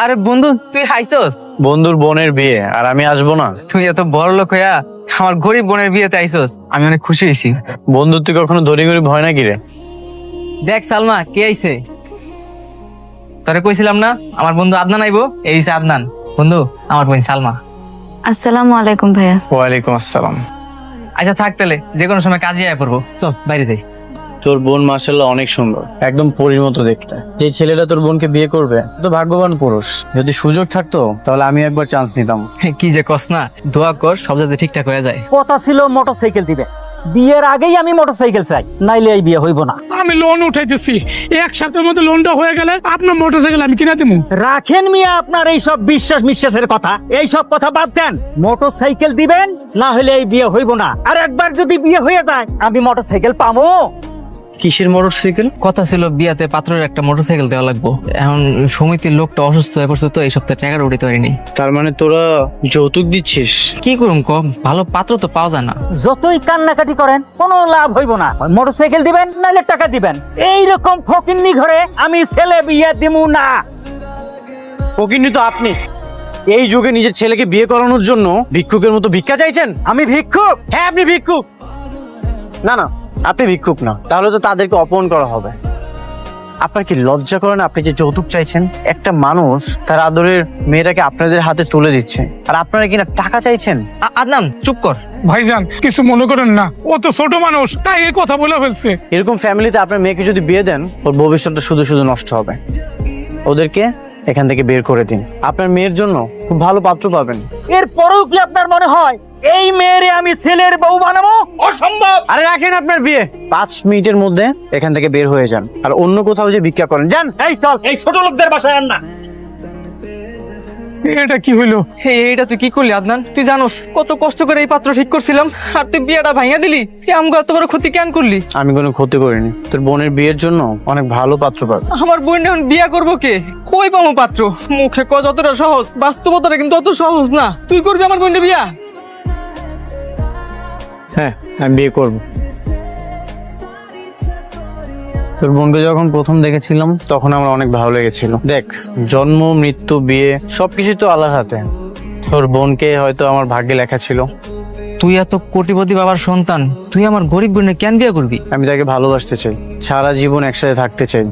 আরে বন্ধু তুই আইছস? বন্ধুর বোনের বিয়ে আর আমি আসবো না? তুই এত বড় লোক হইয়া আমার গরিব বোনের বিয়েতে আইছস, আমি অনেক খুশি হয়েছি। বন্ধু তুই কখনো ধরি গরিব হয় নাকি রে? দেখ সালমা কে আইছে। তোরে কইছিলাম না আমার বন্ধু আদনান আইবো, এই হইছে আদনান। বন্ধু আমার বোন সালমা। আসসালামু আলাইকুম ভাইয়া। ওয়ালাইকুম আসসালাম। আচ্ছা থাক তাহলে, যে কোনো সময় কাজে আয় পড়বো, চল বাইরে যাই। তোর বোন মাশাআল্লাহ অনেক সুন্দর, একদম পরীর মতো দেখতে। যে ছেলেটা তোর বোনকে বিয়ে করবে সে তো ভাগ্যবান পুরুষ। যদি সুযোগ থাকতো তাহলে আমি একবার চান্স নিতাম। কি যে কস না, দোয়া কর সব যাতে ঠিকঠাক হয়ে যায়। কথা ছিল মোটরসাইকেল দিবে, বিয়ের আগেই আমি মোটরসাইকেল চাই, নাইলে এই বিয়ে হইব না। আমি লোন উঠাইতেছি, এক সপ্তাহের মধ্যে লোনটা হয়ে গেলে আপনার মোটরসাইকেল আমি কিনা দেবো। রাখেন মিয়া আপনার এই সব বিশ্বাসের কথা, এই সব কথা বাদ দেন। মোটরসাইকেল দিবেন, না হলে এই বিয়ে হইব না। আর একবার যদি বিয়ে হয়ে যায় আমি মোটরসাইকেল পাবো। কিসের মোটরসাইকেল? কথা ছিল বিয়াতে পাত্রের একটা মোটরসাইকেল দেওয়া লাগবো। এখন সমিতির লোকটা অসুস্থ হয়ে পড়ছে, তো এই সপ্তাহে টাকাটা উঠাতে পারিনি। তার মানে তোরা যৌতুক দিচ্ছিস? কি করুম কম, ভালো পাত্র তো পাওয়া যায় না। যতই কান্নাকাটি করেন কোনো লাভ হইব না। মোটরসাইকেল দিবেন নাইলে টাকা দিবেন। এইরকম ফকিন্নি ঘরে আমি ছেলে বিয়ে দিমু না। ফকিন্নি তো আপনি। এই যুগে নিজের ছেলেকে বিয়ে করানোর জন্য ভিক্ষুকের মতো ভিক্ষা চাইছেন? আমি ভিক্ষুক? হ্যাঁ আপনি ভিক্ষুক। না না, আপনি ভিক্ষুক না, তাহলে তো তাদেরকে অপমান করা হবে। আপনার কি লজ্জা করে না? আপনি যে যৌতুক চাইছেন, একটা মানুষ তার আদরের মেয়েটাকে আপনাদের হাতে তুলে দিচ্ছে, আর আপনারা কিনা টাকা চাইছেন। আদনান চুপ কর। ভাইজান কিছু মনে করেন না, ও তো ছোট মানুষ, তাই এই কথা বলে ফেলছে। এরকম ফ্যামিলিতে আপনার মেয়েকে যদি বিয়ে দেন, ওর ভবিষ্যৎটা শুধু শুধু নষ্ট হবে। ওদেরকে এখান থেকে বের করে দিন, আপনার মেয়ের জন্য খুব ভালো পাত্র পাবেন। এরপরেও কি আপনার মনে হয় এই মেয়েরে আমি ছেলের বউ বানাবো? অসম্ভব। আরে রাখেন আপনার বিয়ে, 5 মিনিটের মধ্যে এখান থেকে বের হয়ে যান, আর অন্য কোথাও যে ভিক্ষা করেন যান। এই চল, এই ছোট লোকদের বাসায় আন না। এটা কি হইলো? এইটা তুই কি করলি আদনান? তুই জানোস কত কষ্ট করে এই পাত্র ঠিক করছিলাম, আর তুই বিয়েটা ভাঙিয়ে দিলি। তুই আমগো এত বড় ক্ষতি কেন করলি? আমি কোনো ক্ষতি করিনি, তোর বোনের বিয়ের জন্য অনেক ভালো পাত্র পাবে। আমার বোন এখন বিয়া করবো কে? কই পাবো পাত্র? মুখে ক যতটা সহজ, বাস্তবতাটা কিন্তু অত সহজ না। তুই করবি আমার বোনের বিয়া? হ্যাঁ আমি বিয়ে করব। তোর বোনকে যখন প্রথম দেখেছিলাম তখন আমার অনেক ভালো লেগেছিল। দেখ, জন্ম মৃত্যু বিয়ে সবকিছু তো আল্লাহর হাতে। তোর বোনকে হয়তো আমার ভাগ্যে লেখা ছিল। তুই এত কোটিপতি বাবার সন্তান, তুই আমার গরিব বোনে কেন বিয়ে করবি? আমি তাকে ভালোবাসতে চাই, সারা জীবন একসাথে থাকতে চাই।